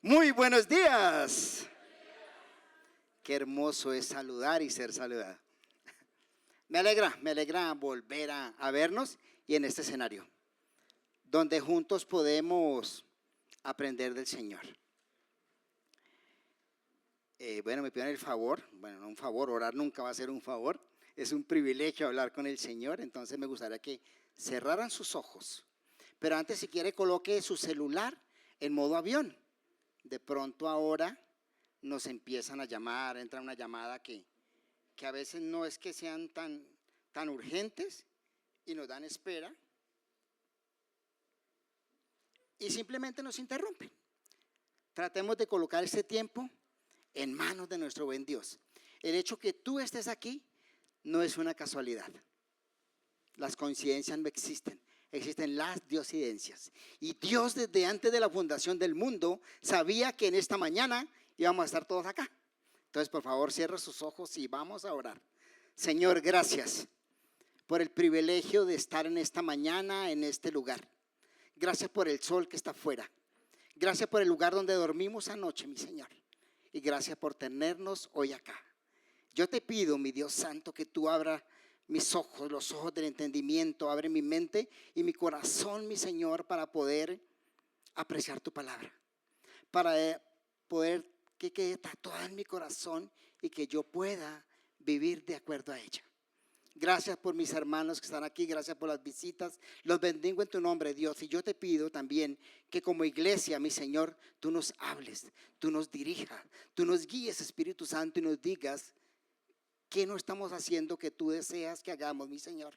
Muy buenos días. Qué hermoso es saludar y ser saludado. Me alegra volver a vernos y en este escenario, donde juntos podemos aprender del Señor. Me piden el favor, no un favor, orar nunca va a ser un favor, es un privilegio hablar con el Señor, entonces me gustaría que cerraran sus ojos, pero antes si quiere coloque su celular en modo avión. De pronto ahora nos empiezan a llamar, entra una llamada que a veces no es que sean tan urgentes y nos dan espera y simplemente nos interrumpen. Tratemos de colocar este tiempo en manos de nuestro buen Dios. El hecho que tú estés aquí no es una casualidad. Las coincidencias no existen. Existen las diosidencias. Y Dios desde antes de la fundación del mundo sabía que en esta mañana íbamos a estar todos acá. Entonces, por favor, cierra sus ojos y vamos a orar. Señor, gracias por el privilegio de estar en esta mañana, en este lugar. Gracias por el sol que está afuera. Gracias por el lugar donde dormimos anoche, mi Señor. Y gracias por tenernos hoy acá. Yo te pido, mi Dios santo, que tú abras mis ojos, los ojos del entendimiento, abre mi mente y mi corazón, mi Señor, para poder apreciar tu palabra, para poder que quede tatuada en mi corazón y que yo pueda vivir de acuerdo a ella. Gracias por mis hermanos que están aquí, gracias por las visitas, los bendigo en tu nombre, Dios. Y yo te pido también que como iglesia, mi Señor, tú nos hables, tú nos dirijas, tú nos guíes, Espíritu Santo, y nos digas ¿qué no estamos haciendo que tú deseas que hagamos, mi Señor?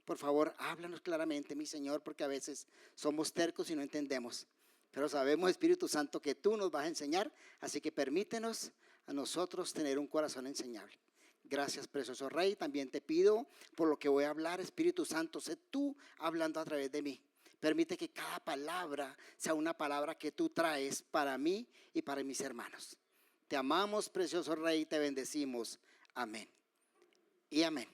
Por favor, háblanos claramente, mi Señor, porque a veces somos tercos y no entendemos. Pero sabemos, Espíritu Santo, que tú nos vas a enseñar, así que permítenos a nosotros tener un corazón enseñable. Gracias, precioso Rey. También te pido por lo que voy a hablar, Espíritu Santo, sé tú hablando a través de mí. Permite que cada palabra sea una palabra que tú traes para mí y para mis hermanos. Te amamos, precioso Rey, te bendecimos. Amén y amén.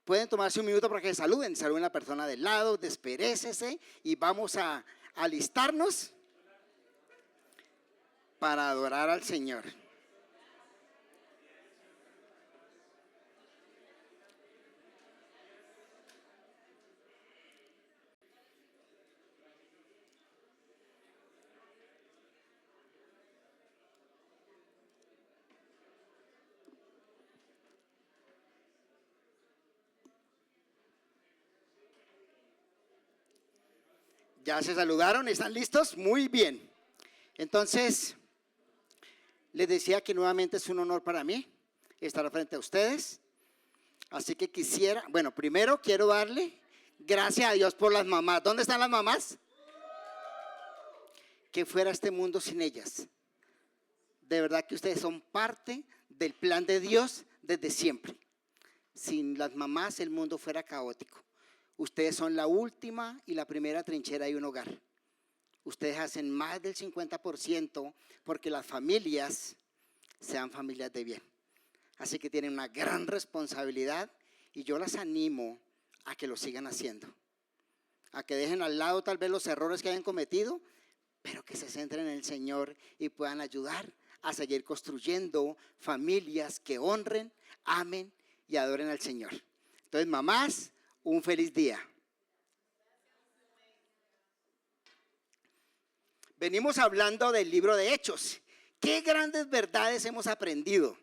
Pueden tomarse un minuto para que saluden a la persona del lado, desperécese y vamos a alistarnos para adorar al Señor. ¿Ya se saludaron? ¿Están listos? Muy bien. Entonces, les decía que nuevamente es un honor para mí estar frente a ustedes. Así que primero quiero darle gracias a Dios por las mamás. ¿Dónde están las mamás? Que fuera este mundo sin ellas. De verdad que ustedes son parte del plan de Dios desde siempre. Sin las mamás el mundo fuera caótico. Ustedes son la última y la primera trinchera de un hogar. Ustedes hacen más del 50% porque las familias sean familias de bien. Así que tienen una gran responsabilidad y yo las animo a que lo sigan haciendo. A que dejen al lado tal vez los errores que hayan cometido, pero que se centren en el Señor y puedan ayudar a seguir construyendo familias que honren, amen y adoren al Señor. Entonces, mamás, un feliz día. Venimos hablando del libro de Hechos. ¿Qué grandes verdades hemos aprendido?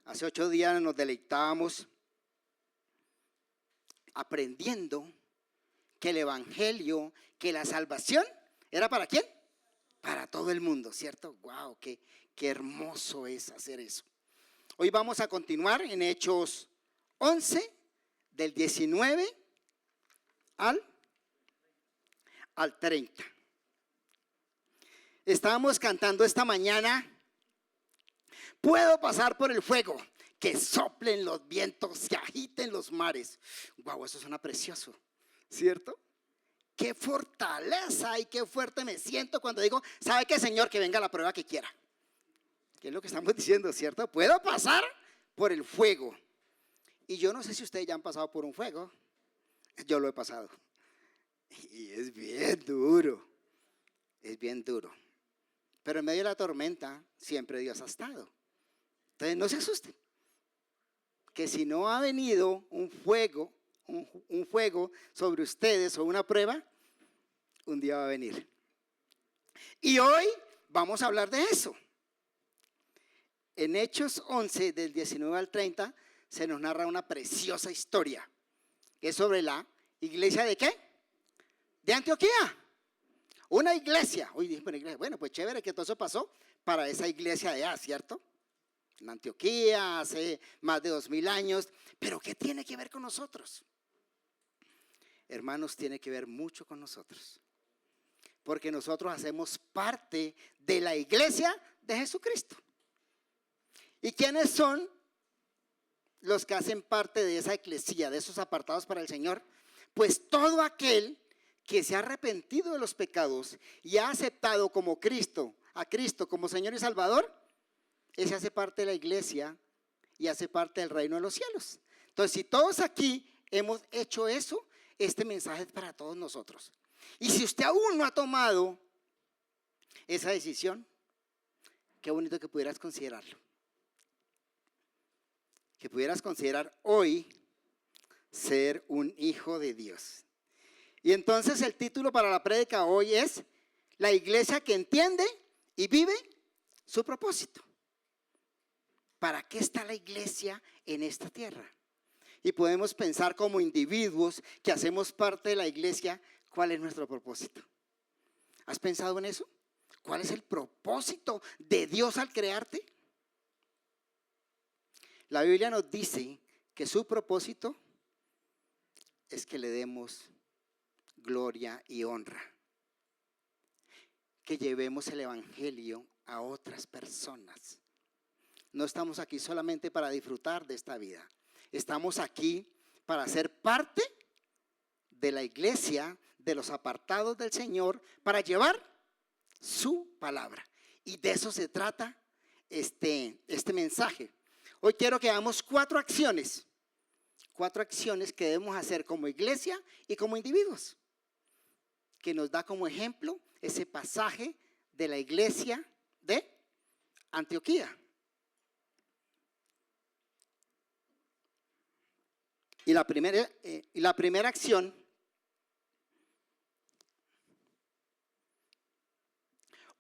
Hace 8 días nos deleitábamos aprendiendo que el evangelio, que la salvación, ¿era para quién? Para todo el mundo, ¿cierto? ¡Wow! Qué hermoso es hacer eso. Hoy vamos a continuar en Hechos 11, del 19 al 30. Estábamos cantando esta mañana, puedo pasar por el fuego, que soplen los vientos, que agiten los mares. ¡Wow! Eso suena precioso, ¿cierto? Qué fortaleza y qué fuerte me siento cuando digo, ¿sabe qué, Señor? Que venga la prueba que quiera. ¿Qué es lo que estamos diciendo, cierto? Puedo pasar por el fuego. Y yo no sé si ustedes ya han pasado por un fuego. Yo lo he pasado. Y es bien duro. es bien duro. Pero en medio de la tormenta siempre Dios ha estado. Entonces no se asusten. Que si no ha venido un fuego sobre ustedes o una prueba, un día va a venir. Y hoy vamos a hablar de eso. En Hechos 11, del 19 al 30, se nos narra una preciosa historia. Que es sobre la iglesia ¿de qué? De Antioquía. Una iglesia. Uy, bueno, pues chévere que todo eso pasó para esa iglesia de allá, ¿cierto? En Antioquía, hace más de 2000 años. Pero ¿qué tiene que ver con nosotros? Hermanos, tiene que ver mucho con nosotros. Porque nosotros hacemos parte de la iglesia de Jesucristo. ¿Y quiénes son los que hacen parte de esa eclesía, de esos apartados para el Señor? Pues todo aquel que se ha arrepentido de los pecados y ha aceptado como a Cristo como Señor y Salvador, ese hace parte de la iglesia y hace parte del reino de los cielos. Entonces, si todos aquí hemos hecho eso, este mensaje es para todos nosotros. Y si usted aún no ha tomado esa decisión, qué bonito que pudieras considerarlo. Que pudieras considerar hoy ser un hijo de Dios. Y entonces el título para la prédica hoy es La iglesia que entiende y vive su propósito. ¿Para qué está la iglesia en esta tierra? Y podemos pensar como individuos que hacemos parte de la iglesia, ¿cuál es nuestro propósito? ¿Has pensado en eso? ¿Cuál es el propósito de Dios al crearte? La Biblia nos dice que su propósito es que le demos gloria y honra. Que llevemos el evangelio a otras personas. No estamos aquí solamente para disfrutar de esta vida. Estamos aquí para ser parte de la iglesia, de los apartados del Señor, para llevar su palabra. Y de eso se trata este mensaje. Hoy quiero que hagamos 4 acciones que debemos hacer como iglesia y como individuos, que nos da como ejemplo ese pasaje de la iglesia de Antioquía. Y la primera acción,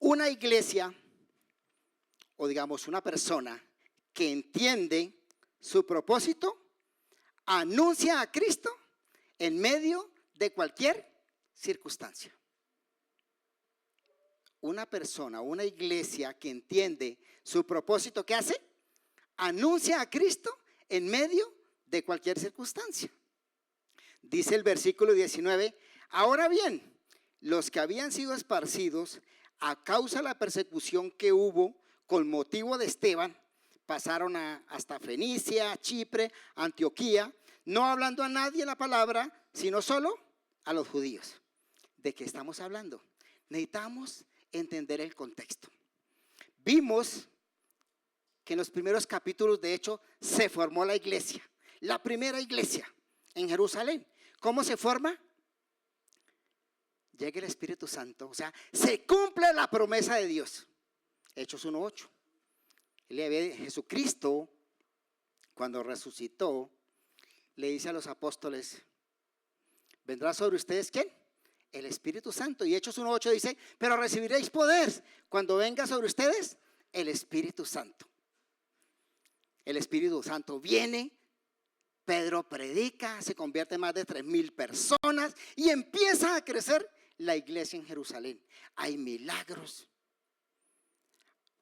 una iglesia, o digamos una persona que entiende su propósito, anuncia a Cristo en medio de cualquier circunstancia. Una persona, una iglesia que entiende su propósito, ¿qué hace? Anuncia a Cristo en medio de cualquier circunstancia. Dice el versículo 19, ahora bien, los que habían sido esparcidos a causa de la persecución que hubo con motivo de Esteban, pasaron hasta Fenicia, Chipre, Antioquía, no hablando a nadie la palabra, sino solo a los judíos. ¿De qué estamos hablando? Necesitamos entender el contexto. Vimos que en los primeros capítulos, de hecho, se formó la iglesia, la primera iglesia en Jerusalén. ¿Cómo se forma? Llega el Espíritu Santo, o sea, se cumple la promesa de Dios. Hechos 1:8. Jesucristo, cuando resucitó, le dice a los apóstoles, ¿vendrá sobre ustedes quién? El Espíritu Santo. Y Hechos 1:8 dice, pero recibiréis poder cuando venga sobre ustedes el Espíritu Santo. El Espíritu Santo viene, Pedro predica, se convierte en más de 3000 personas y empieza a crecer la iglesia en Jerusalén. Hay milagros.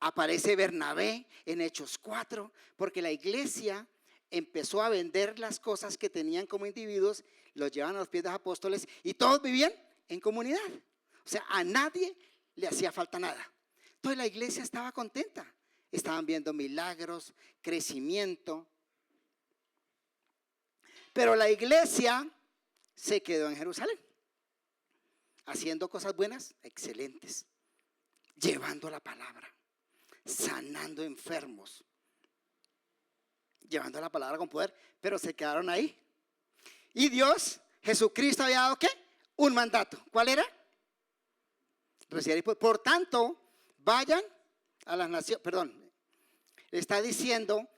Aparece Bernabé en Hechos 4, porque la iglesia empezó a vender las cosas que tenían como individuos, los llevaban a los pies de los apóstoles y todos vivían en comunidad. O sea, a nadie le hacía falta nada. Entonces la iglesia estaba contenta. Estaban viendo milagros, crecimiento. Pero la iglesia se quedó en Jerusalén, haciendo cosas buenas, excelentes, llevando la palabra, sanando enfermos, llevando la palabra con poder, pero se quedaron ahí. Y Dios, Jesucristo había dado ¿qué? Un mandato. ¿Cuál era? Por tanto, vayan a las naciones, le está diciendo,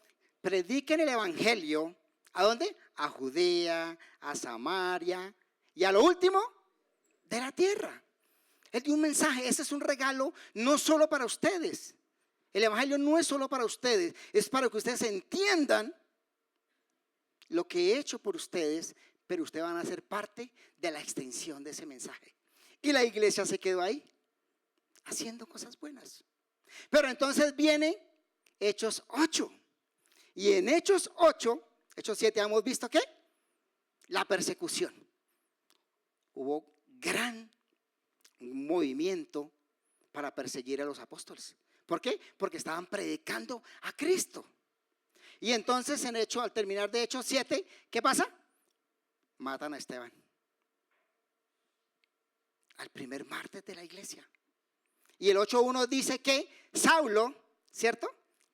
prediquen el evangelio, ¿a dónde? A Judea, a Samaria y a lo último, de la tierra. Él dio un mensaje, ese es un regalo no solo para ustedes. El evangelio no es solo para ustedes, es para que ustedes entiendan lo que he hecho por ustedes, pero ustedes van a ser parte de la extensión de ese mensaje. Y la iglesia se quedó ahí, haciendo cosas buenas. Pero entonces viene Hechos 8. Y en Hechos 8, Hechos 7, hemos visto ¿qué? La persecución. Hubo gran movimiento para perseguir a los apóstoles. ¿Por qué? Porque estaban predicando a Cristo. Y entonces al terminar de Hechos 7, ¿qué pasa? Matan a Esteban, al primer mártir de la iglesia. Y el 8:1 dice que Saulo, ¿cierto?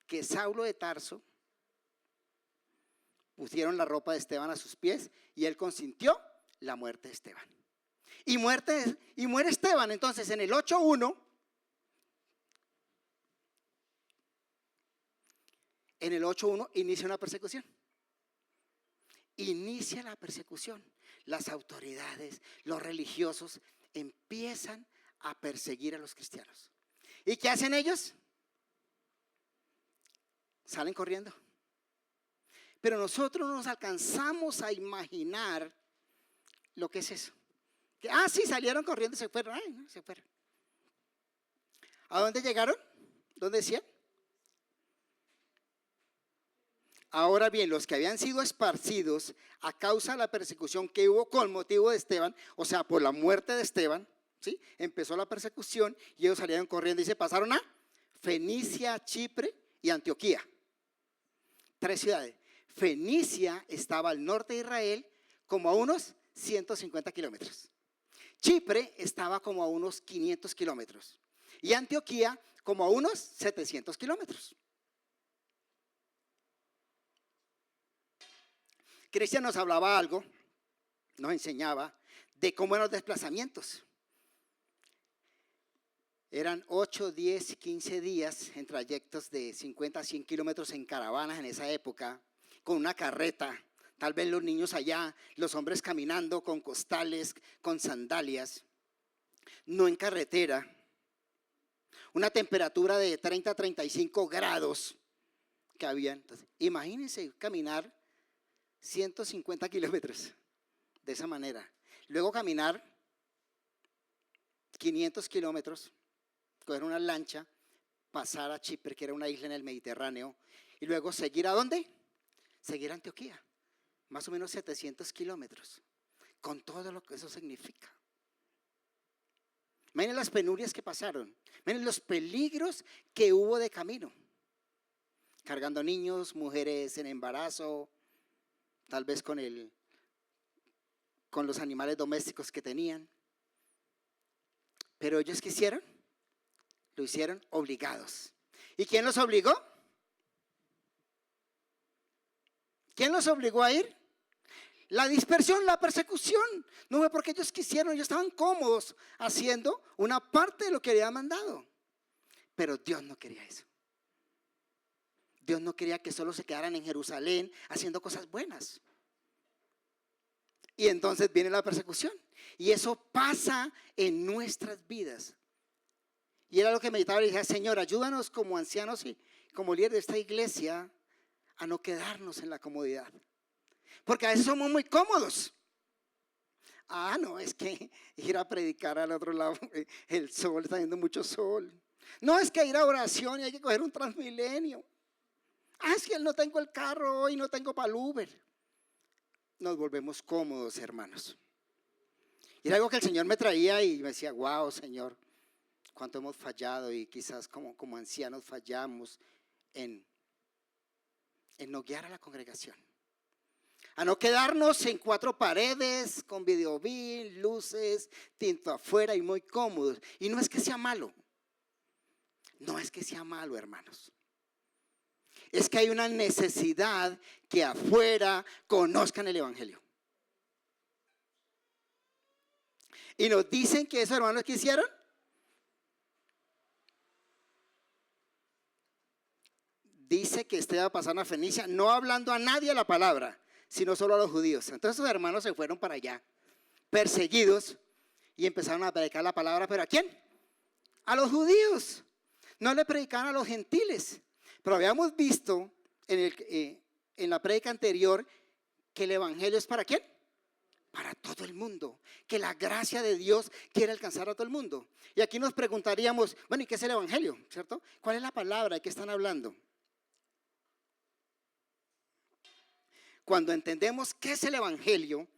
Que Saulo de Tarso pusieron la ropa de Esteban a sus pies y él consintió la muerte de Esteban. Y muere Esteban. Entonces en el 8:1, inicia una persecución. Inicia la persecución. Las autoridades, los religiosos empiezan a perseguir a los cristianos. ¿Y qué hacen ellos? Salen corriendo. Pero nosotros no nos alcanzamos a imaginar lo que es eso. Sí, salieron corriendo y se fueron. Ay, no, se fueron. ¿A dónde llegaron? ¿Dónde decían? Ahora bien, los que habían sido esparcidos a causa de la persecución que hubo con motivo de Esteban, o sea, por la muerte de Esteban, ¿sí? Empezó la persecución y ellos salieron corriendo y se pasaron a Fenicia, Chipre y Antioquía. 3 ciudades. Fenicia estaba al norte de Israel, como a unos 150 kilómetros. Chipre estaba como a unos 500 kilómetros. Y Antioquía como a unos 700 kilómetros. Cristian nos hablaba algo, nos enseñaba de cómo eran los desplazamientos. Eran 8, 10, 15 días en trayectos de 50 a 100 kilómetros en caravanas en esa época, con una carreta, tal vez los niños allá, los hombres caminando con costales, con sandalias, no en carretera, una temperatura de 30 a 35 grados que había. Entonces, imagínense caminar 150 kilómetros de esa manera, luego caminar 500 kilómetros, coger una lancha, pasar a Chipre, que era una isla en el Mediterráneo, y luego seguir ¿a dónde? Seguir a Antioquía, más o menos 700 kilómetros, con todo lo que eso significa. Miren las penurias que pasaron, miren los peligros que hubo de camino, cargando niños, mujeres en embarazo, tal vez con los animales domésticos que tenían. Pero ellos, ¿qué hicieron? Lo hicieron obligados. ¿Y quién los obligó? ¿Quién los obligó a ir? La dispersión, la persecución. No fue porque ellos quisieron, ellos estaban cómodos haciendo una parte de lo que había mandado. Pero Dios no quería eso. Dios no quería que solo se quedaran en Jerusalén haciendo cosas buenas. Y entonces viene la persecución. Y eso pasa en nuestras vidas. Y era lo que meditaba y decía, Señor, ayúdanos como ancianos y como líderes de esta iglesia a no quedarnos en la comodidad. Porque a veces somos muy cómodos. No, es que ir a predicar al otro lado, el sol, está haciendo mucho sol. No, es que ir a oración y hay que coger un Transmilenio. Es que no tengo el carro hoy, no tengo para el Uber. Nos volvemos cómodos, hermanos. Y era algo que el Señor me traía y me decía, wow, Señor, cuánto hemos fallado y quizás como ancianos fallamos en no guiar a la congregación. A no quedarnos en 4 paredes con videobill, luces, tinto afuera y muy cómodos. Y no es que sea malo. No es que sea malo, hermanos. Es que hay una necesidad que afuera conozcan el evangelio. Y nos dicen que esos hermanos que hicieron, dice que Esteban pasó a Fenicia, no hablando a nadie la palabra, sino solo a los judíos. Entonces sus hermanos se fueron para allá, perseguidos, y empezaron a predicar la palabra, ¿pero a quién? A los judíos. No le predicaban a los gentiles. Pero habíamos visto en la prédica anterior que el evangelio es ¿para quién? Para todo el mundo, que la gracia de Dios quiere alcanzar a todo el mundo. Y aquí nos preguntaríamos, bueno, ¿y qué es el evangelio? ¿Cierto? ¿Cuál es la palabra de qué están hablando? Cuando entendemos qué es el evangelio,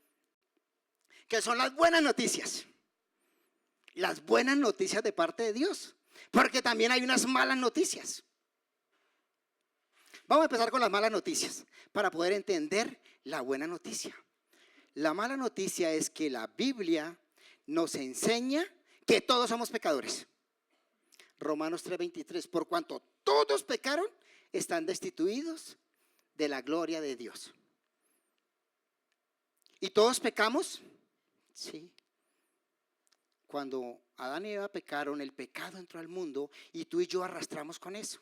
que son las buenas noticias de parte de Dios, porque también hay unas malas noticias. Vamos a empezar con las malas noticias para poder entender la buena noticia. La mala noticia es que la Biblia nos enseña que todos somos pecadores. Romanos 3:23, por cuanto todos pecaron, están destituidos de la gloria de Dios. ¿Y todos pecamos? Sí. Cuando Adán y Eva pecaron, el pecado entró al mundo y tú y yo arrastramos con eso.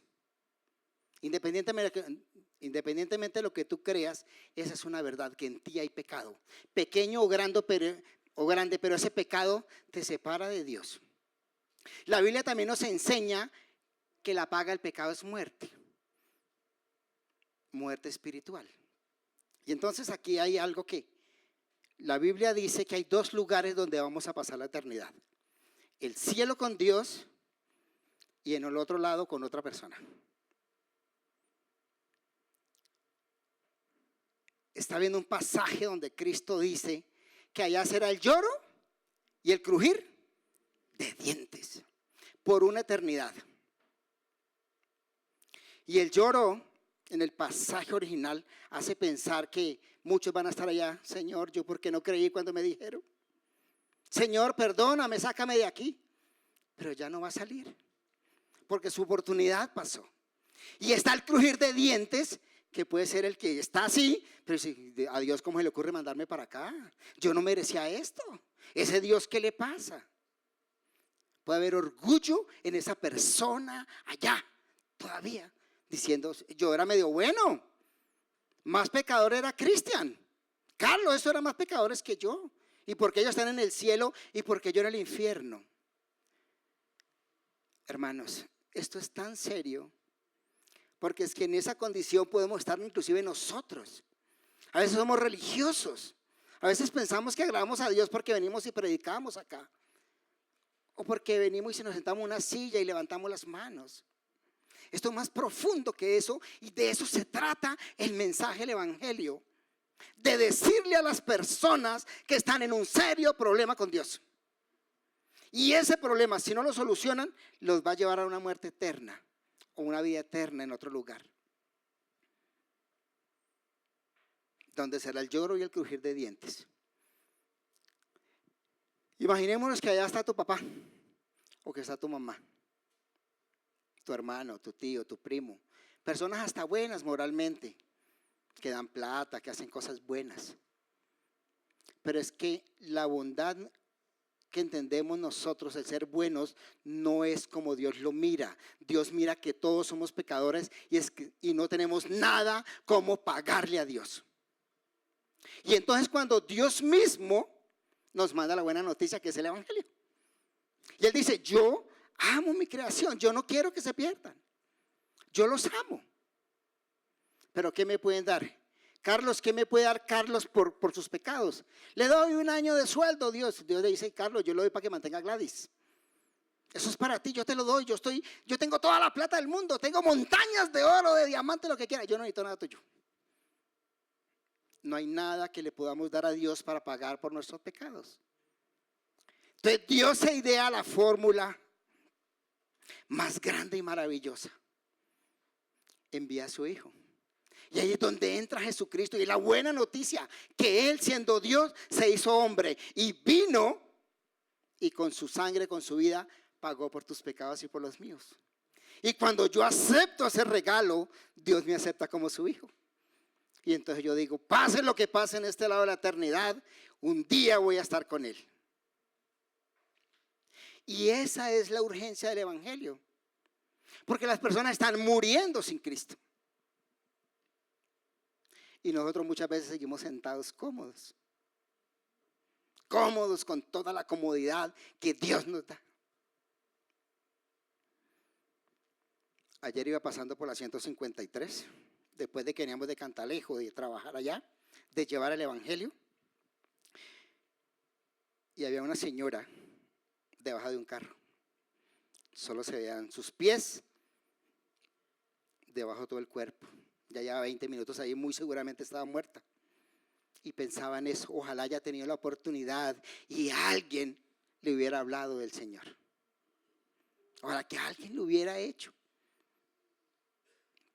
Independientemente de lo que tú creas, esa es una verdad, que en ti hay pecado. Pequeño o grande, pero ese pecado te separa de Dios. La Biblia también nos enseña que la paga del pecado es muerte. Muerte espiritual. Y entonces aquí hay algo que la Biblia dice que hay dos lugares donde vamos a pasar la eternidad. El cielo con Dios y en el otro lado con otra persona. Está viendo un pasaje donde Cristo dice que allá será el lloro y el crujir de dientes por una eternidad. Y el lloro en el pasaje original hace pensar que muchos van a estar allá. Señor, yo por qué no creí cuando me dijeron. Señor, perdóname, sácame de aquí. Pero ya no va a salir porque su oportunidad pasó. Y está el crujir de dientes, que puede ser el que está así, pero si a Dios cómo se le ocurre mandarme para acá, yo no merecía esto, ese Dios, ¿qué le pasa? Puede haber orgullo en esa persona allá todavía, diciendo, yo era medio bueno, más pecador era Cristian, Carlos, eso era más pecadores que yo, y porque ellos están en el cielo y porque yo en el infierno. Hermanos, esto es tan serio, porque es que en esa condición podemos estar inclusive nosotros. A veces somos religiosos, a veces pensamos que agradamos a Dios porque venimos y predicamos acá, o porque venimos y nos sentamos en una silla y levantamos las manos. Esto es más profundo que eso, y de eso se trata el mensaje del evangelio, de decirle a las personas que están en un serio problema con Dios, y ese problema, si no lo solucionan, los va a llevar a una muerte eterna o una vida eterna en otro lugar, donde será el lloro y el crujir de dientes. Imaginémonos que allá está tu papá, o que está tu mamá, tu hermano, tu tío, tu primo, personas hasta buenas moralmente, que dan plata, que hacen cosas buenas. Pero es que la bondad que entendemos nosotros, el ser buenos, no es como Dios lo mira. Dios mira que todos somos pecadores y no tenemos nada como pagarle a Dios. Y entonces cuando Dios mismo nos manda la buena noticia, que es el evangelio, y Él dice, yo amo mi creación, yo no quiero que se pierdan, yo los amo. Pero ¿qué me pueden dar? Carlos, ¿qué me puede dar Carlos por sus pecados? Le doy 1 año de sueldo, Dios. Dios le dice, Carlos, yo lo doy para que mantenga a Gladys. Eso es para ti, yo te lo doy. Yo tengo toda la plata del mundo, tengo montañas de oro, de diamante, lo que quiera. Yo no necesito nada tuyo. No hay nada que le podamos dar a Dios para pagar por nuestros pecados. Entonces Dios se idea la fórmula más grande y maravillosa. Envía a su Hijo. Y ahí es donde entra Jesucristo, y la buena noticia, que Él, siendo Dios, se hizo hombre y vino, y con su sangre, con su vida, pagó por tus pecados y por los míos. Y cuando yo acepto ese regalo, Dios me acepta como su Hijo. Y entonces yo digo, pase lo que pase en este lado de la eternidad, un día voy a estar con Él. Y esa es la urgencia del evangelio, porque las personas están muriendo sin Cristo. Y nosotros muchas veces seguimos sentados cómodos. Cómodos con toda la comodidad que Dios nos da. Ayer iba pasando por la 153, después de que veníamos de Cantalejo, de trabajar allá, de llevar el evangelio. Y había una señora debajo de un carro. Solo se veían sus pies, debajo todo el cuerpo. Ya llevaba 20 minutos ahí, muy seguramente estaba muerta. Y pensaba en eso, ojalá haya tenido la oportunidad y alguien le hubiera hablado del Señor. Ojalá que alguien lo hubiera hecho.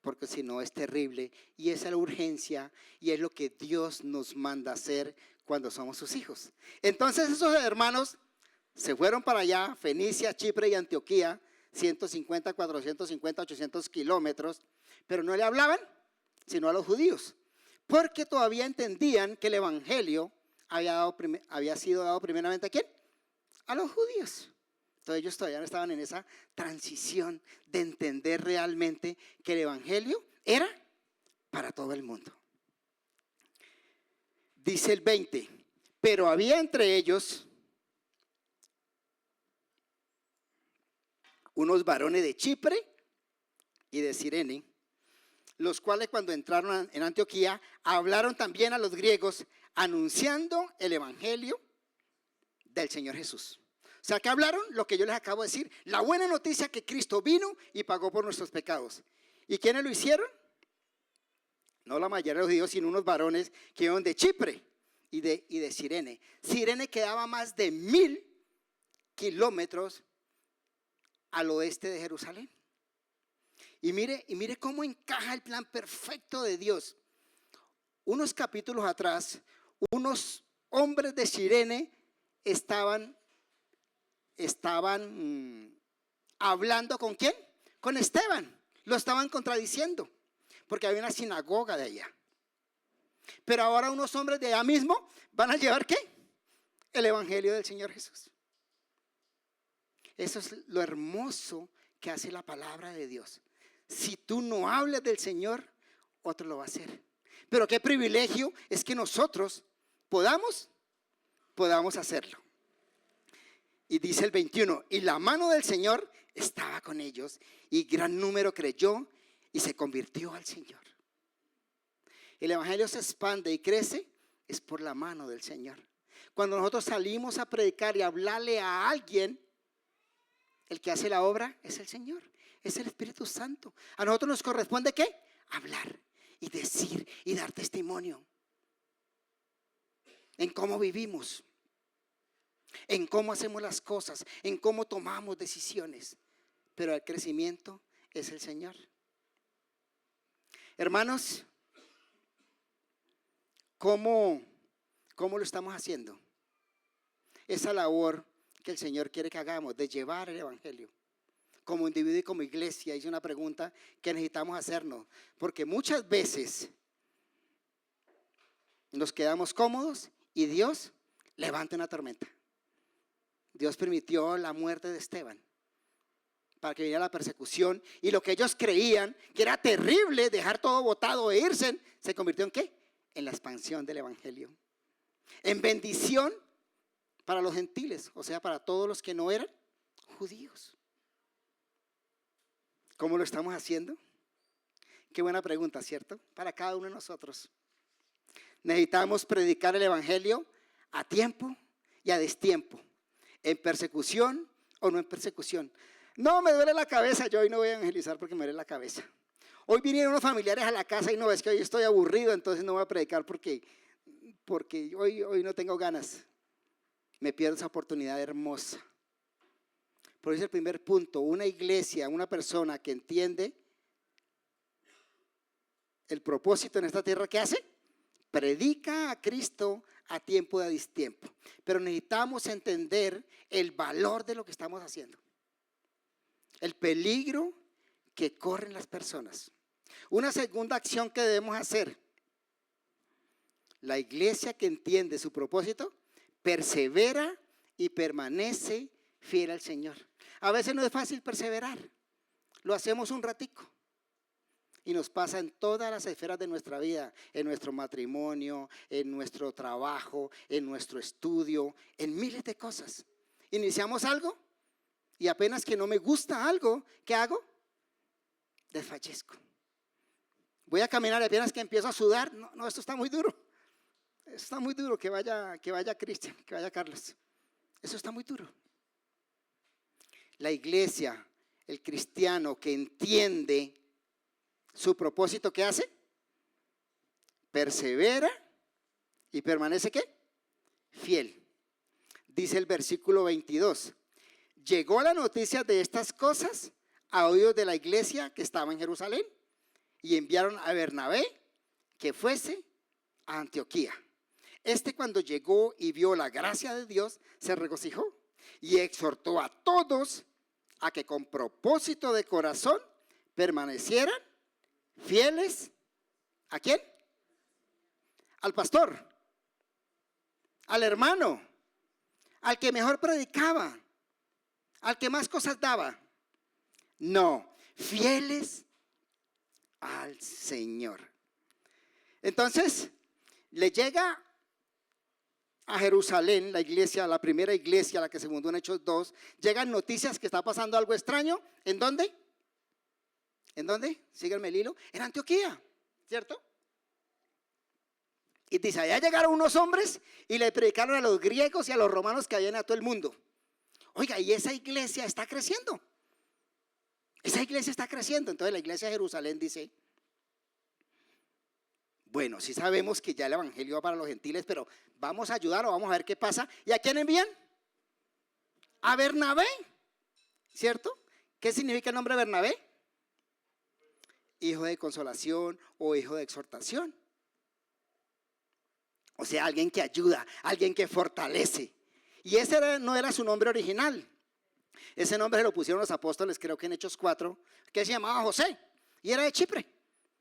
Porque si no es terrible, y esa es la urgencia, y es lo que Dios nos manda hacer cuando somos sus hijos. Entonces esos hermanos se fueron para allá, Fenicia, Chipre y Antioquía, 150, 450, 800 kilómetros, pero no le hablaban, sino a los judíos, porque todavía entendían que el evangelio había sido dado primeramente ¿a quién? A los judíos. Entonces ellos todavía no estaban en esa transición de entender realmente que el evangelio era para todo el mundo. Dice el 20, pero había entre ellos unos varones de Chipre y de Cirene, los cuales cuando entraron en Antioquía hablaron también a los griegos anunciando el evangelio del Señor Jesús. O sea, que hablaron lo que yo les acabo de decir, la buena noticia que Cristo vino y pagó por nuestros pecados. ¿Y quiénes lo hicieron? No la mayoría de los judíos, sino unos varones que iban de Chipre y de Cirene. Cirene quedaba más de 1000 kilómetros al oeste de Jerusalén. Y mire cómo encaja el plan perfecto de Dios. Unos capítulos atrás, unos hombres de Cirene estaban hablando ¿con quién? Con Esteban. Lo estaban contradiciendo, porque había una sinagoga de allá. Pero ahora unos hombres de allá mismo van a llevar ¿qué? El evangelio del Señor Jesús. Eso es lo hermoso que hace la palabra de Dios. Si tú no hablas del Señor, otro lo va a hacer. Pero qué privilegio es que nosotros podamos hacerlo. Y dice el 21, y la mano del Señor estaba con ellos, y gran número creyó y se convirtió al Señor. El evangelio se expande y crece, es por la mano del Señor. Cuando nosotros salimos a predicar y hablarle a alguien, el que hace la obra es el Señor, es el Espíritu Santo. A nosotros nos corresponde ¿qué? Hablar y decir y dar testimonio en cómo vivimos, en cómo hacemos las cosas, en cómo tomamos decisiones. Pero el crecimiento es el Señor. Hermanos, ¿cómo lo estamos haciendo? Esa labor que el Señor quiere que hagamos de llevar el evangelio. Como individuo y como iglesia, hice una pregunta que necesitamos hacernos. Porque muchas veces nos quedamos cómodos y Dios levanta una tormenta. Dios permitió la muerte de Esteban para que viniera la persecución, y lo que ellos creían que era terrible, dejar todo botado e irse, se convirtió en ¿qué? En la expansión del evangelio, en bendición para los gentiles, o sea, para todos los que no eran judíos. ¿Cómo lo estamos haciendo? Qué buena pregunta, ¿cierto? Para cada uno de nosotros. Necesitamos predicar el evangelio a tiempo y a destiempo, en persecución o no en persecución. No, me duele la cabeza, yo hoy no voy a evangelizar porque me duele la cabeza. Hoy vinieron unos familiares a la casa y no, es que hoy estoy aburrido, entonces no voy a predicar porque hoy no tengo ganas. Me pierdo esa oportunidad hermosa. Por eso el primer punto, una iglesia, una persona que entiende el propósito en esta tierra, ¿qué hace? Predica a Cristo a tiempo y a destiempo. Pero necesitamos entender el valor de lo que estamos haciendo, el peligro que corren las personas. Una segunda acción que debemos hacer: la iglesia que entiende su propósito persevera y permanece fiel al Señor. A veces no es fácil perseverar, lo hacemos un ratico Y nos pasa en todas las esferas de nuestra vida, en nuestro matrimonio, en nuestro trabajo, en nuestro estudio, en miles de cosas. Iniciamos algo y apenas que no me gusta algo, ¿qué hago? Desfallezco. Voy a caminar y apenas que empiezo a sudar, no, esto está muy duro. Esto está muy duro, que vaya Cristian, que vaya Carlos. Eso está muy duro. La iglesia, el cristiano que entiende su propósito, ¿qué hace? Persevera y permanece, ¿qué? Fiel. Dice el versículo 22. Llegó la noticia de estas cosas a oídos de la iglesia que estaba en Jerusalén y enviaron a Bernabé que fuese a Antioquía. Cuando llegó y vio la gracia de Dios, se regocijó y exhortó a todos a que con propósito de corazón permanecieran fieles. ¿A quién? Al pastor, al hermano, al que mejor predicaba, al que más cosas daba. No, fieles al Señor. Entonces, le llega a Jerusalén, la iglesia, la primera iglesia, la que se fundó en Hechos 2, llegan noticias que está pasando algo extraño. ¿En dónde? ¿En dónde? Síganme el hilo. En Antioquía, ¿cierto? Y dice, allá llegaron unos hombres y le predicaron a los griegos y a los romanos que habían a todo el mundo. Oiga, y esa iglesia está creciendo. Esa iglesia está creciendo. Entonces la iglesia de Jerusalén dice, bueno, sí sabemos que ya el evangelio va para los gentiles, pero vamos a ayudar o vamos a ver qué pasa. ¿Y a quién envían? A Bernabé, ¿cierto? ¿Qué significa el nombre Bernabé? Hijo de consolación o hijo de exhortación. O sea, alguien que ayuda, alguien que fortalece. Y ese no era su nombre original. Ese nombre se lo pusieron los apóstoles, creo que en Hechos 4, que se llamaba José y era de Chipre.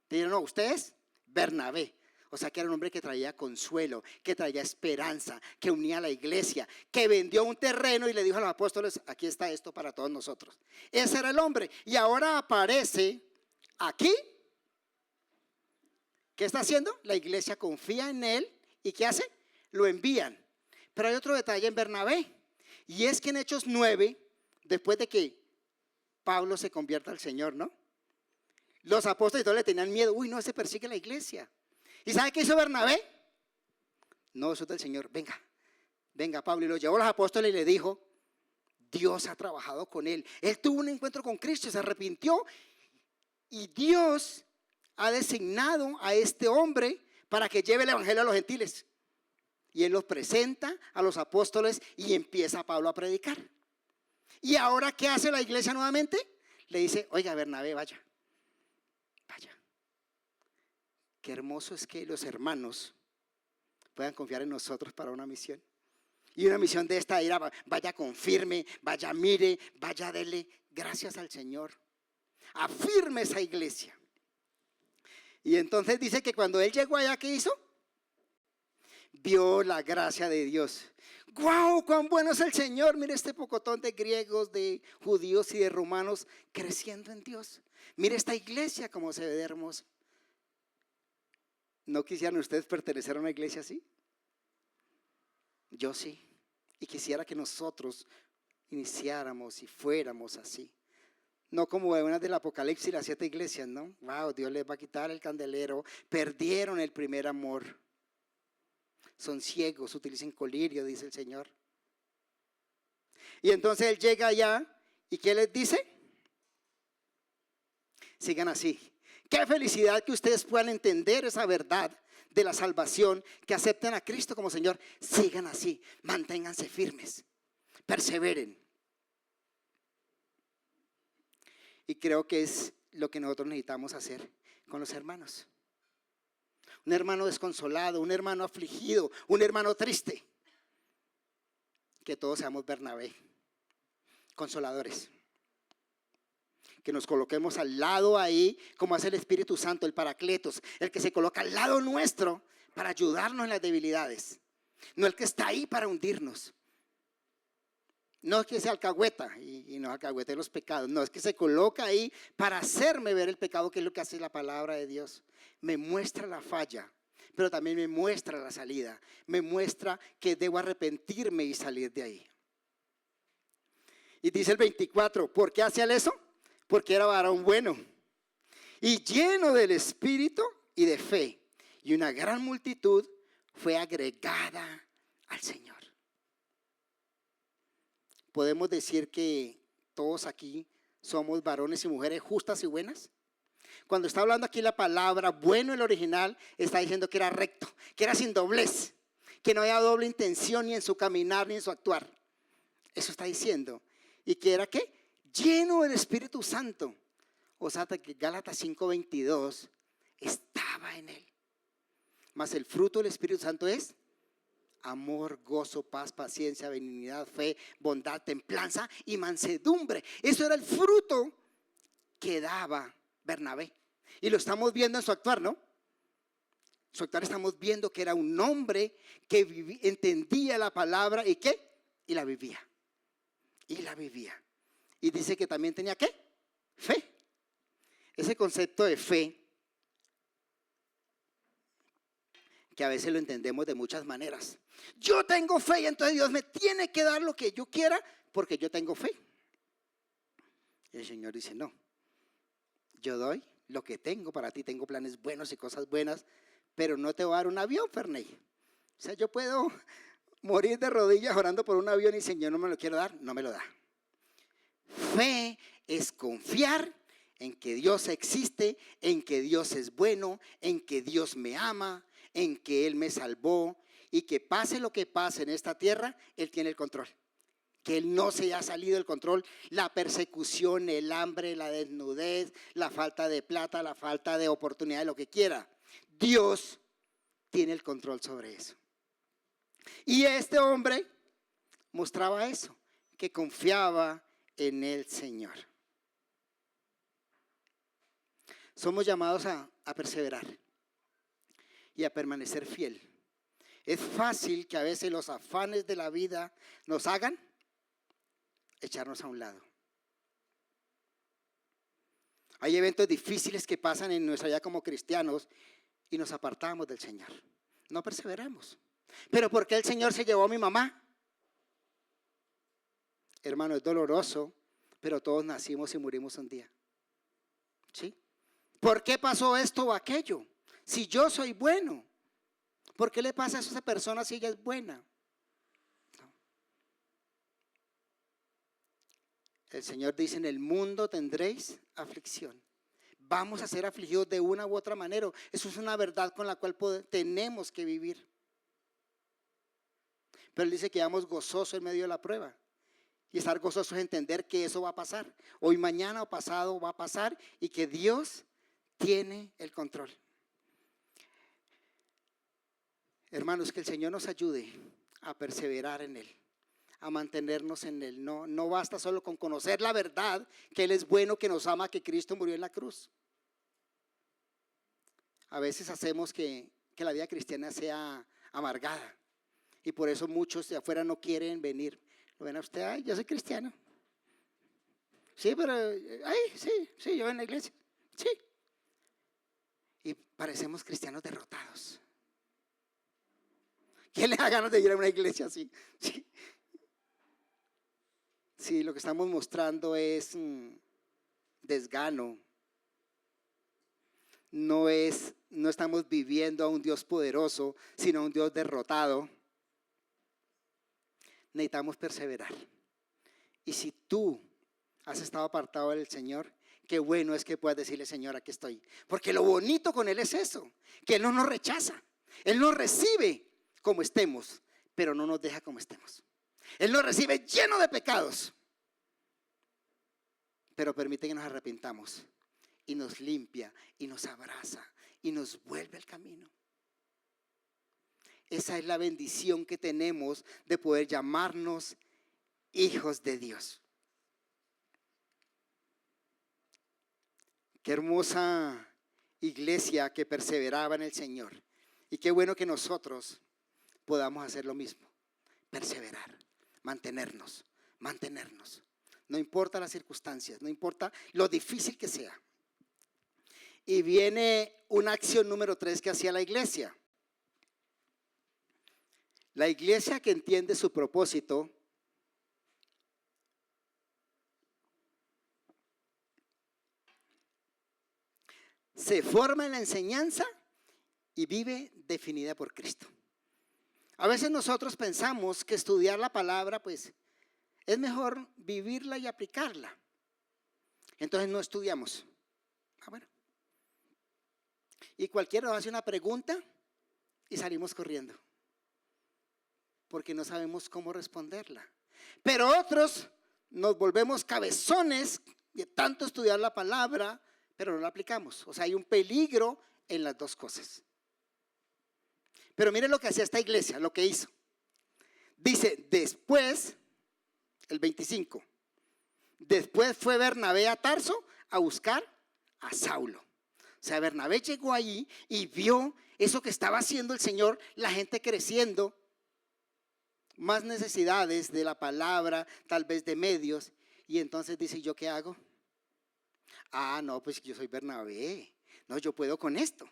Dijeron, no, usted es Bernabé. O sea que era un hombre que traía consuelo, que traía esperanza, que unía a la iglesia, que vendió un terreno y le dijo a los apóstoles, aquí está esto para todos nosotros. Ese era el hombre. Y ahora aparece aquí. ¿Qué está haciendo? La iglesia confía en él y ¿qué hace? Lo envían. Pero hay otro detalle en Bernabé. Y es que en Hechos 9, después de que Pablo se convierta al Señor, ¿no? Los apóstoles todos le tenían miedo. Uy, no, se persigue la iglesia. ¿Y sabe qué hizo Bernabé? No, eso es del Señor. Venga Pablo. Y lo llevó a los apóstoles y le dijo, Dios ha trabajado con él. Él tuvo un encuentro con Cristo, se arrepintió. Y Dios ha designado a este hombre para que lleve el evangelio a los gentiles. Y él los presenta a los apóstoles y empieza Pablo a predicar. ¿Y ahora qué hace la iglesia nuevamente? Le dice, oiga Bernabé, vaya. Qué hermoso es que los hermanos puedan confiar en nosotros para una misión. Y una misión de esta era, vaya confirme, vaya mire, vaya dele gracias al Señor. Afirme esa iglesia. Y entonces dice que cuando él llegó allá, ¿qué hizo? Vio la gracia de Dios. ¡Guau! ¡Cuán bueno es el Señor! Mire este pocotón de griegos, de judíos y de romanos creciendo en Dios. Mire esta iglesia como se ve de hermosa. ¿No quisieran ustedes pertenecer a una iglesia así? Yo sí. Y quisiera que nosotros iniciáramos y fuéramos así. No como una del Apocalipsis, las 7 iglesias, ¿no? Wow, Dios les va a quitar el candelero. Perdieron el primer amor. Son ciegos, utilicen colirio, dice el Señor. Y entonces él llega allá y ¿qué les dice? Sigan así. Qué felicidad que ustedes puedan entender esa verdad de la salvación, que acepten a Cristo como Señor. Sigan así, manténganse firmes, perseveren. Y creo que es lo que nosotros necesitamos hacer con los hermanos. Un hermano desconsolado, un hermano afligido, un hermano triste. Que todos seamos Bernabé, consoladores. Que nos coloquemos al lado ahí, como hace el Espíritu Santo, el Paracletos, el que se coloca al lado nuestro para ayudarnos en las debilidades. No el que está ahí para hundirnos. No es que se alcahueta y no alcahuete los pecados, no, es que se coloca ahí para hacerme ver el pecado, que es lo que hace la palabra de Dios. Me muestra la falla, pero también me muestra la salida, me muestra que debo arrepentirme y salir de ahí. Y dice el 24, ¿por qué hacía eso? Porque era varón bueno y lleno del Espíritu y de fe, y una gran multitud fue agregada al Señor. ¿Podemos decir que todos aquí somos varones y mujeres justas y buenas? Cuando está hablando aquí la palabra bueno, el original está diciendo que era recto, que era sin doblez, que no había doble intención ni en su caminar ni en su actuar. Eso está diciendo. ¿Y que era qué? Lleno del Espíritu Santo. O sea, que Gálatas 5:22 estaba en él. Mas el fruto del Espíritu Santo es amor, gozo, paz, paciencia, benignidad, fe, bondad, templanza y mansedumbre. Eso era el fruto que daba Bernabé. Y lo estamos viendo en su actuar, ¿no? Su actuar estamos viendo que era un hombre que entendía la palabra y ¿qué? Y la vivía. Y la vivía. Y dice que también tenía ¿qué? Fe. Ese concepto de fe, que a veces lo entendemos de muchas maneras. Yo tengo fe y entonces Dios me tiene que dar lo que yo quiera porque yo tengo fe. Y el Señor dice, no, yo doy lo que tengo para ti, tengo planes buenos y cosas buenas, pero no te voy a dar un avión, Ferney. O sea, yo puedo morir de rodillas orando por un avión y el Señor no me lo quiere dar, no me lo da. Fe es confiar en que Dios existe, en que Dios es bueno, en que Dios me ama, en que Él me salvó y que pase lo que pase en esta tierra, Él tiene el control. Que Él no se haya salido del control, la persecución, el hambre, la desnudez, la falta de plata, la falta de oportunidad, lo que quiera. Dios tiene el control sobre eso. Y este hombre mostraba eso, que confiaba en el Señor. Somos llamados a perseverar y a permanecer fiel. Es fácil que a veces los afanes de la vida nos hagan echarnos a un lado. Hay eventos difíciles que pasan en nuestra vida como cristianos y nos apartamos del Señor. No perseveramos. ¿Pero por qué el Señor se llevó a mi mamá? Hermano, es doloroso, pero todos nacimos y murimos un día. ¿Sí? ¿Por qué pasó esto o aquello? Si yo soy bueno, ¿por qué le pasa a esa persona si ella es buena? No. El Señor dice, en el mundo tendréis aflicción. Vamos a ser afligidos de una u otra manera. Eso es una verdad con la cual tenemos que vivir. Pero Él dice que vamos gozosos en medio de la prueba. Y estar gozoso es entender que eso va a pasar. Hoy, mañana o pasado va a pasar y que Dios tiene el control. Hermanos, que el Señor nos ayude a perseverar en Él, a mantenernos en Él. No basta solo con conocer la verdad, que Él es bueno, que nos ama, que Cristo murió en la cruz. A veces hacemos que la vida cristiana sea amargada y por eso muchos de afuera no quieren venir. ¿Lo ven a usted? Ay, yo soy cristiano. Sí, pero, sí, yo voy en la iglesia. Sí. Y parecemos cristianos derrotados. ¿Quién le da ganas de ir a una iglesia así? Sí. Sí, lo que estamos mostrando es desgano. No estamos viviendo a un Dios poderoso, sino a un Dios derrotado. Necesitamos perseverar. Y si tú has estado apartado del Señor, qué bueno es que puedas decirle, Señor, aquí estoy. Porque lo bonito con Él es eso, que Él no nos rechaza. Él nos recibe como estemos, pero no nos deja como estemos. Él nos recibe lleno de pecados, pero permite que nos arrepintamos y nos limpia y nos abraza y nos vuelve al camino. Esa es la bendición que tenemos de poder llamarnos hijos de Dios. Qué hermosa iglesia que perseveraba en el Señor. Y qué bueno que nosotros podamos hacer lo mismo. Perseverar, mantenernos, mantenernos. No importa las circunstancias, no importa lo difícil que sea. Y viene una acción número 3 que hacía la iglesia. La iglesia que entiende su propósito se forma en la enseñanza y vive definida por Cristo. A veces nosotros pensamos que estudiar la palabra, pues, es mejor vivirla y aplicarla. Entonces no estudiamos. Bueno. Y cualquiera nos hace una pregunta y salimos corriendo, porque no sabemos cómo responderla. Pero otros nos volvemos cabezones de tanto estudiar la palabra, pero no la aplicamos. O sea, hay un peligro en las dos cosas. Pero miren lo que hacía esta iglesia, lo que hizo. Dice, después, el 25, después fue Bernabé a Tarso a buscar a Saulo. O sea, Bernabé llegó allí y vio eso que estaba haciendo el Señor, la gente creciendo, más necesidades de la palabra, tal vez de medios. Y entonces dice, ¿yo qué hago? Ah, no, pues yo soy Bernabé. No, yo puedo con esto.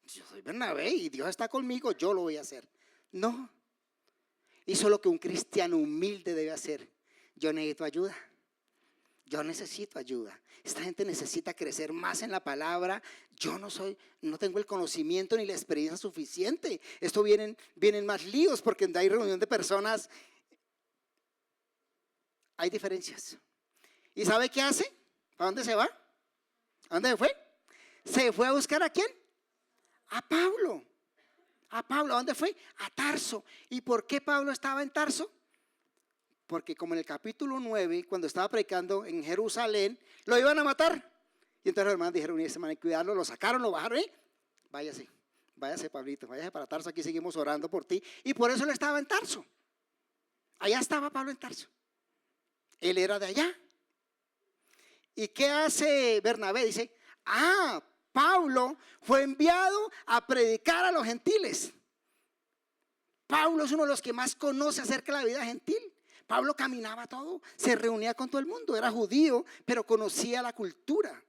Yo soy Bernabé y Dios está conmigo, yo lo voy a hacer. No. Hizo lo que un cristiano humilde debe hacer. Yo necesito ayuda. Yo necesito ayuda. Esta gente necesita crecer más en la palabra. Yo no tengo el conocimiento ni la experiencia suficiente. Esto vienen más líos porque hay reunión de personas. Hay diferencias. ¿Y sabe qué hace? ¿A dónde se va? ¿A dónde fue? Se fue a buscar ¿a quién? A Pablo. A Pablo, ¿a dónde fue? A Tarso. ¿Y por qué Pablo estaba en Tarso? Porque como en el capítulo 9, cuando estaba predicando en Jerusalén, lo iban a matar. Y entonces los hermanos dijeron, ese man hay que cuidarlo, lo sacaron, lo bajaron, váyase Pablito, váyase para Tarso, aquí seguimos orando por ti. Y por eso él estaba en Tarso. Allá estaba Pablo en Tarso. Él era de allá. ¿Y qué hace Bernabé? Dice, Pablo fue enviado a predicar a los gentiles. Pablo es uno de los que más conoce acerca de la vida gentil. Pablo caminaba todo, se reunía con todo el mundo, era judío, pero conocía la cultura.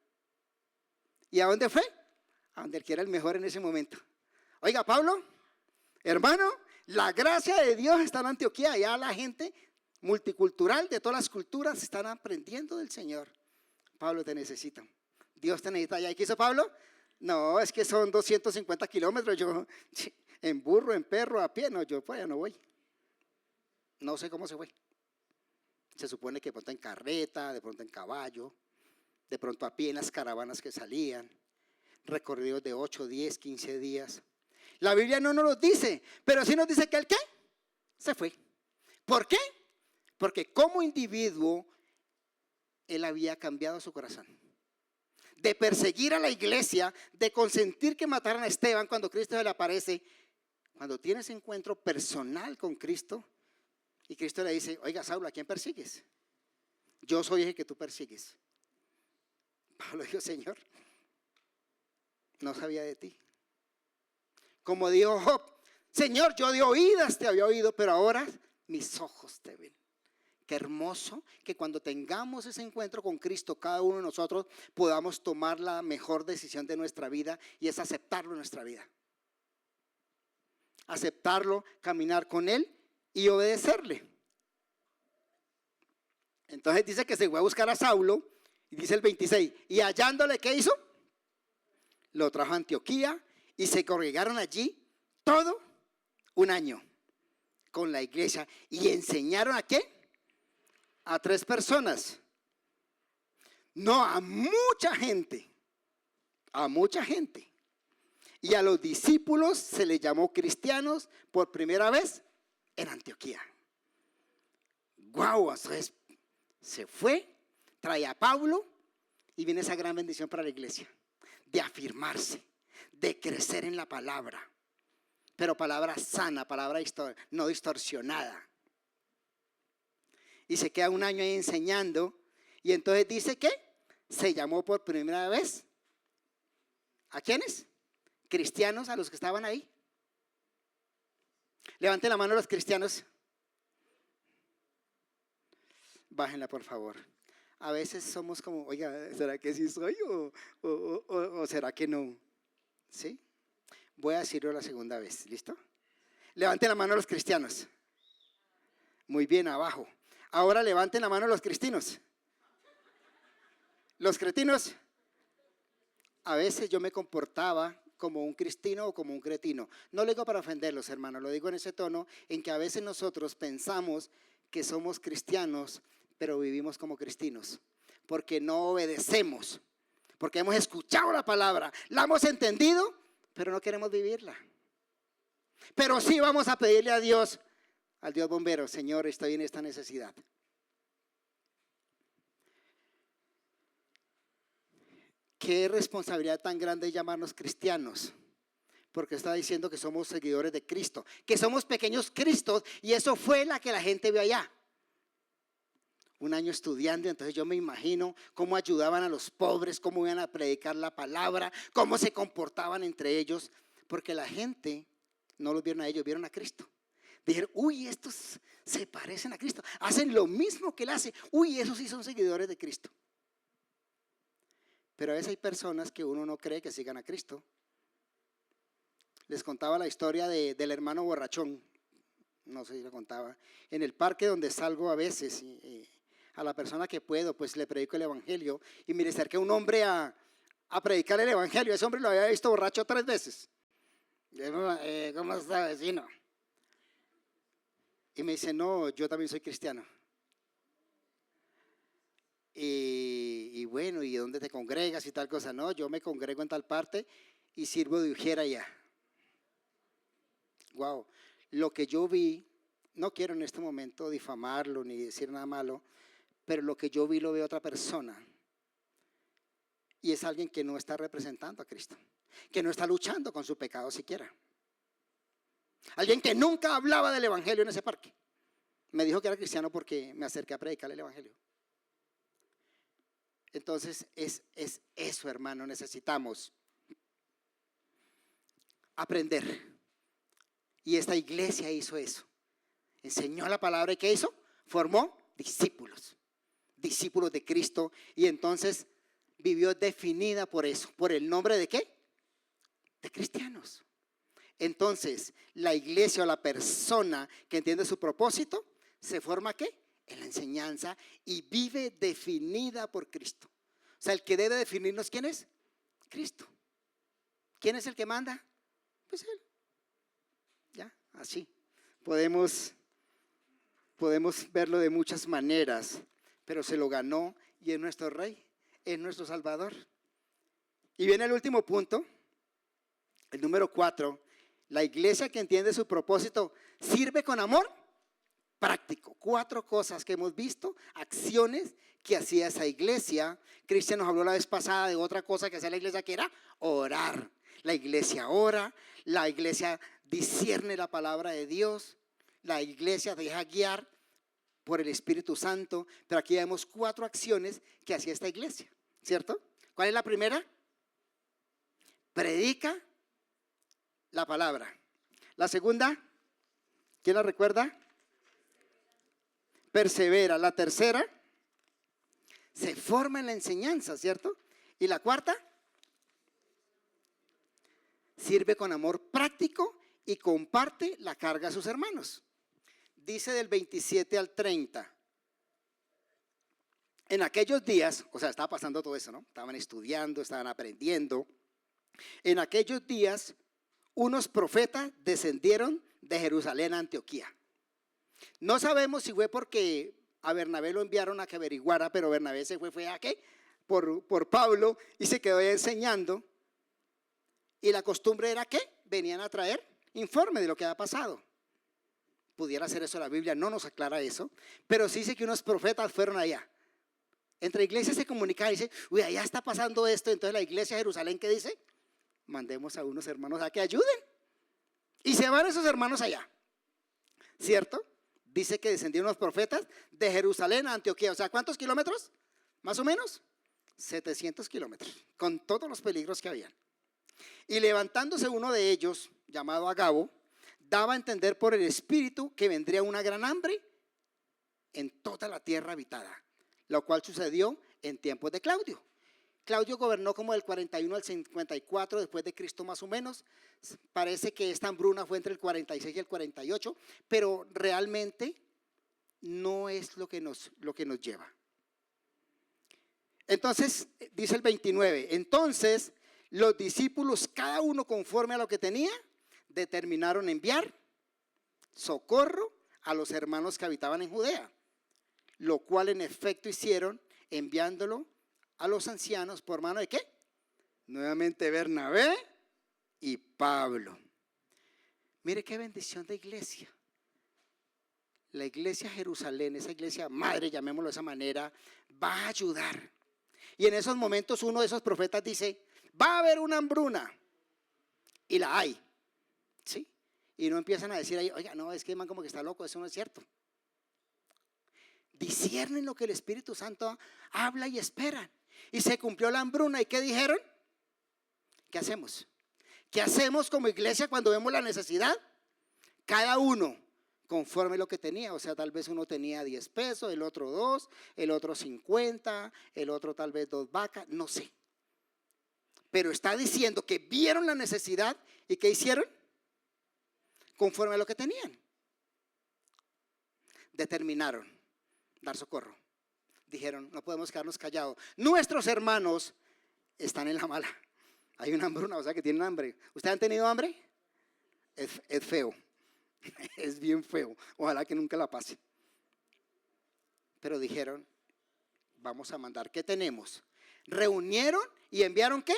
¿Y a dónde fue? A donde él que era el mejor en ese momento. Oiga, Pablo, hermano, la gracia de Dios está en Antioquía. Allá la gente multicultural de todas las culturas están aprendiendo del Señor. Pablo, te necesita. Dios te necesita allá. ¿Y qué hizo Pablo? No, es que son 250 kilómetros. Yo, en burro, en perro, a pie, no, yo pues ya no voy. No sé cómo se fue. Se supone que de pronto en carreta, de pronto en caballo, de pronto a pie en las caravanas que salían, recorridos de 8, 10, 15 días. La Biblia no nos lo dice, pero sí nos dice que el ¿qué? Se fue. ¿Por qué? Porque como individuo, él había cambiado su corazón. De perseguir a la iglesia, de consentir que mataran a Esteban cuando Cristo se le aparece. Cuando tienes encuentro personal con Cristo, y Cristo le dice, oiga, Saulo, ¿a quién persigues? Yo soy el que tú persigues. Pablo dijo, Señor, no sabía de ti. Como dijo Job, Señor, yo de oídas te había oído, pero ahora mis ojos te ven. Qué hermoso que cuando tengamos ese encuentro con Cristo, cada uno de nosotros podamos tomar la mejor decisión de nuestra vida, y es aceptarlo en nuestra vida. Aceptarlo, caminar con Él y obedecerle. Entonces dice que se fue a buscar a Saulo, y dice el 26, y hallándole, ¿qué hizo? Lo trajo a Antioquía y se congregaron allí todo un año con la iglesia y enseñaron ¿a qué? A 3 personas. No, a mucha gente. A mucha gente. Y a los discípulos se les llamó cristianos por primera vez en Antioquía. Guau, entonces se fue, trae a Pablo y viene esa gran bendición para la iglesia. De afirmarse, de crecer en la palabra. Pero palabra sana, palabra no distorsionada. Y se queda un año ahí enseñando. Y entonces dice que se llamó por primera vez. ¿A quiénes? Cristianos, a los que estaban ahí. Levanten la mano los cristianos. Bájenla, por favor. A veces somos como, oiga, ¿será que sí soy o será que no? ¿Sí? Voy a decirlo la segunda vez, ¿listo? Levanten la mano los cristianos. Muy bien, abajo. Ahora levanten la mano los cristinos. Los cretinos. A veces yo me comportaba como un cristino o como un cretino. No lo digo para ofenderlos, hermanos, lo digo en ese tono en que a veces nosotros pensamos que somos cristianos, pero vivimos como cristinos, porque no obedecemos, porque hemos escuchado la palabra, la hemos entendido, pero no queremos vivirla. Pero sí vamos a pedirle a Dios, al Dios bombero, Señor, estoy en esta necesidad. Qué responsabilidad tan grande es llamarnos cristianos, porque está diciendo que somos seguidores de Cristo, que somos pequeños Cristos, y eso fue la que la gente vio allá. Un año estudiando, entonces yo me imagino cómo ayudaban a los pobres, cómo iban a predicar la palabra, cómo se comportaban entre ellos, porque la gente no los vieron a ellos, vieron a Cristo. Dijeron, uy, estos se parecen a Cristo, hacen lo mismo que él hace, uy, esos sí son seguidores de Cristo. Pero a veces hay personas que uno no cree que sigan a Cristo. Les contaba la historia del hermano borrachón, no sé si lo contaba, en el parque donde salgo a veces, a la persona que puedo, pues le predico el evangelio, y me acerqué a un hombre a predicar el evangelio. Ese hombre lo había visto borracho 3 veces. ¿Cómo está, vecino? Y me dice, no, yo también soy cristiano. Y bueno, ¿y dónde te congregas y tal cosa? No, yo me congrego en tal parte y sirvo de ujiera allá. Wow, lo que yo vi, no quiero en este momento difamarlo ni decir nada malo, pero lo que yo vi lo ve otra persona. Y es alguien que no está representando a Cristo, que no está luchando con su pecado siquiera. Alguien que nunca hablaba del evangelio en ese parque. Me dijo que era cristiano porque me acerqué a predicar el evangelio. Entonces es eso, hermano, necesitamos aprender. Y esta iglesia hizo eso. Enseñó la palabra y ¿qué hizo? Formó discípulos, discípulos de Cristo, y entonces vivió definida por eso, por el nombre de ¿qué? De cristianos. Entonces la iglesia o la persona que entiende su propósito se forma ¿qué? En la enseñanza y vive definida por Cristo. O sea, el que debe definirnos ¿quién es? Cristo. ¿Quién es el que manda? Pues Él. Ya, así. Podemos verlo de muchas maneras, pero se lo ganó y es nuestro Rey, es nuestro Salvador. Y viene el último punto, el número 4. La iglesia que entiende su propósito sirve con amor práctico. 4 cosas que hemos visto, acciones que hacía esa iglesia. Cristian nos habló la vez pasada de otra cosa que hacía la iglesia, que era orar. La iglesia ora, la iglesia discierne la palabra de Dios, la iglesia deja guiar por el Espíritu Santo. Pero aquí vemos 4 acciones que hacía esta iglesia, ¿cierto? ¿Cuál es la primera? Predica la palabra. La segunda, ¿quién la recuerda? Persevera. La tercera, se forma en la enseñanza, ¿cierto? Y la cuarta, sirve con amor práctico y comparte la carga a sus hermanos. Dice del 27 al 30. En aquellos días, o sea, estaba pasando todo eso, ¿no? Estaban estudiando, estaban aprendiendo. En aquellos días, unos profetas descendieron de Jerusalén a Antioquía. No sabemos si fue porque a Bernabé lo enviaron a que averiguara, pero Bernabé se fue ¿a qué? Por Pablo, y se quedó ahí enseñando. Y la costumbre era que venían a traer informe de lo que había pasado. Pudiera ser eso la Biblia, no nos aclara eso, pero sí dice que unos profetas fueron allá. Entre iglesias se comunicaban y dice, uy, allá está pasando esto. Entonces la iglesia de Jerusalén, ¿qué dice? Mandemos a unos hermanos a que ayuden. Y se van esos hermanos allá, ¿cierto? Dice que descendieron los profetas de Jerusalén a Antioquía. O sea, ¿cuántos kilómetros? Más o menos 700 kilómetros, con todos los peligros que habían. Y levantándose uno de ellos, llamado Agabo, daba a entender por el Espíritu que vendría una gran hambre en toda la tierra habitada, lo cual sucedió en tiempos de Claudio. Claudio gobernó como del 41 al 54 después de Cristo más o menos. Parece que esta hambruna fue entre el 46 y el 48, pero realmente no es lo que nos lleva. Entonces, dice el 29, entonces los discípulos, cada uno conforme a lo que tenía, determinaron enviar socorro a los hermanos que habitaban en Judea, lo cual en efecto hicieron, enviándolo a los ancianos por mano de ¿qué? Nuevamente Bernabé y Pablo. Mire qué bendición de iglesia. La iglesia Jerusalén, esa iglesia madre, llamémoslo de esa manera, va a ayudar. Y en esos momentos uno de esos profetas dice, va a haber una hambruna. Y la hay. ¿Sí? Y no empiezan a decir ahí, oiga, no, es que man como que está loco, eso no es cierto. Disciernen lo que el Espíritu Santo habla y esperan. Y se cumplió la hambruna. ¿Y qué dijeron? ¿Qué hacemos? ¿Qué hacemos como iglesia cuando vemos la necesidad? Cada uno conforme lo que tenía. O sea, tal vez uno tenía 10 pesos, el otro 2, el otro 50, el otro tal vez 2 vacas, no sé. Pero está diciendo que vieron la necesidad y ¿qué hicieron? Conforme a lo que tenían. Determinaron dar socorro. Dijeron, no podemos quedarnos callados. Nuestros hermanos están en la mala. Hay una hambruna, o sea que tienen hambre. ¿Ustedes han tenido hambre? Es feo. Es bien feo. Ojalá que nunca la pase. Pero dijeron, vamos a mandar. ¿Qué tenemos? Reunieron y enviaron ¿qué?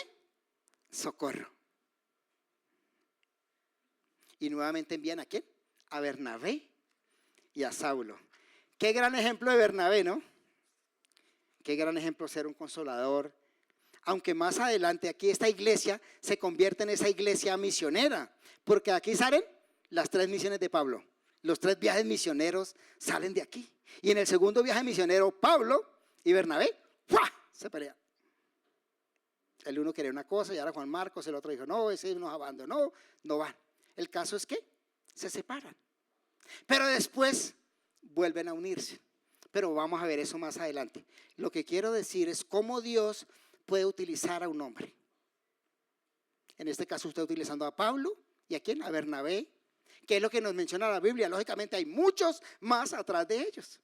Socorro. Y nuevamente envían ¿a quién? A Bernabé y a Saulo. Qué gran ejemplo de Bernabé, ¿no? Qué gran ejemplo ser un consolador. Aunque más adelante aquí esta iglesia se convierte en esa iglesia misionera. Porque aquí salen las 3 misiones de Pablo. Los 3 viajes misioneros salen de aquí. Y en el segundo viaje misionero, Pablo y Bernabé, ¡fua!, se pelean. El uno quería una cosa y ahora Juan Marcos, el otro dijo, no, ese nos abandonó, no van. El caso es que se separan. Pero después vuelven a unirse. Pero vamos a ver eso más adelante. Lo que quiero decir es cómo Dios puede utilizar a un hombre. En este caso usted utilizando a Pablo y a quién, a Bernabé, que es lo que nos menciona la Biblia. Lógicamente hay muchos más atrás de ellos,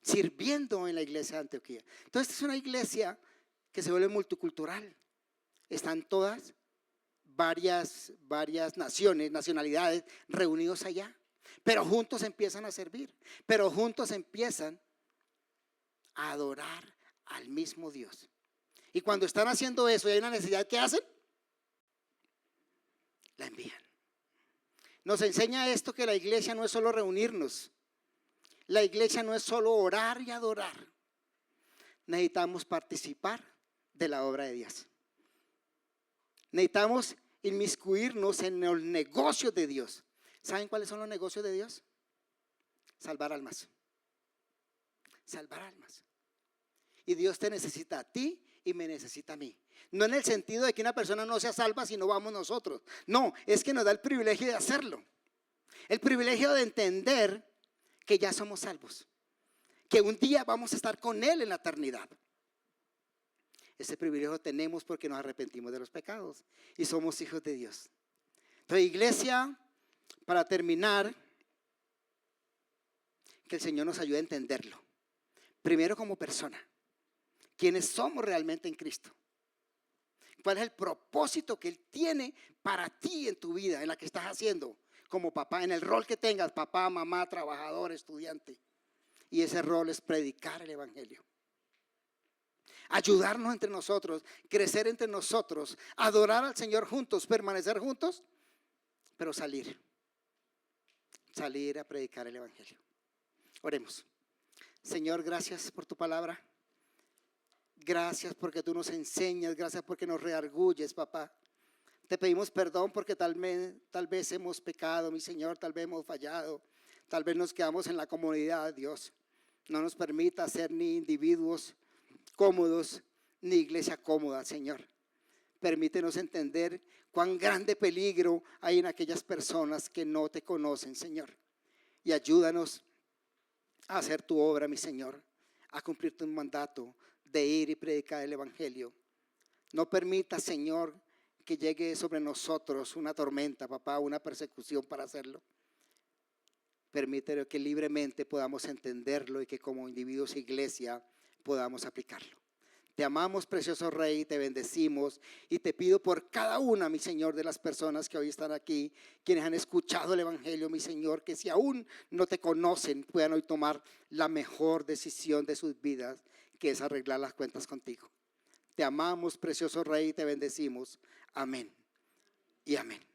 sirviendo en la iglesia de Antioquía. Entonces esta es una iglesia que se vuelve multicultural. Están todas, varias nacionalidades reunidos allá. Pero juntos empiezan a servir, pero juntos empiezan a adorar al mismo Dios. Y cuando están haciendo eso y hay una necesidad, ¿qué hacen? La envían. Nos enseña esto que la iglesia no es solo reunirnos, la iglesia no es solo orar y adorar. Necesitamos participar de la obra de Dios. Necesitamos inmiscuirnos en los negocios de Dios. ¿Saben cuáles son los negocios de Dios? Salvar almas. Salvar almas. Y Dios te necesita a ti y me necesita a mí. No en el sentido de que una persona no sea salva si no vamos nosotros. No, es que nos da el privilegio de hacerlo. El privilegio de entender que ya somos salvos. Que un día vamos a estar con Él en la eternidad. Ese privilegio tenemos porque nos arrepentimos de los pecados y somos hijos de Dios. Entonces, iglesia, para terminar, que el Señor nos ayude a entenderlo. Primero como persona, quiénes somos realmente en Cristo. ¿Cuál es el propósito que Él tiene para ti en tu vida, en la que estás haciendo como papá, en el rol que tengas, papá, mamá, trabajador, estudiante? Y ese rol es predicar el evangelio. Ayudarnos entre nosotros, crecer entre nosotros, adorar al Señor juntos, permanecer juntos, pero salir a predicar el evangelio. Oremos. Señor, gracias por tu palabra. Gracias porque tú nos enseñas, gracias porque nos redarguyes, papá. Te pedimos perdón porque tal vez hemos pecado, mi Señor, tal vez hemos fallado, tal vez nos quedamos en la comodidad, Dios. No nos permita ser ni individuos cómodos, ni iglesia cómoda, Señor. Permítenos entender cuán grande peligro hay en aquellas personas que no te conocen, Señor. Y ayúdanos a hacer tu obra, mi Señor, a cumplir tu mandato de ir y predicar el Evangelio. No permita, Señor, que llegue sobre nosotros una tormenta, papá, una persecución para hacerlo. Permítelo que libremente podamos entenderlo y que como individuos e iglesia podamos aplicarlo. Te amamos, precioso Rey, te bendecimos y te pido por cada una, mi Señor, de las personas que hoy están aquí, quienes han escuchado el Evangelio, mi Señor, que si aún no te conocen, puedan hoy tomar la mejor decisión de sus vidas, que es arreglar las cuentas contigo. Te amamos, precioso Rey, te bendecimos. Amén y amén.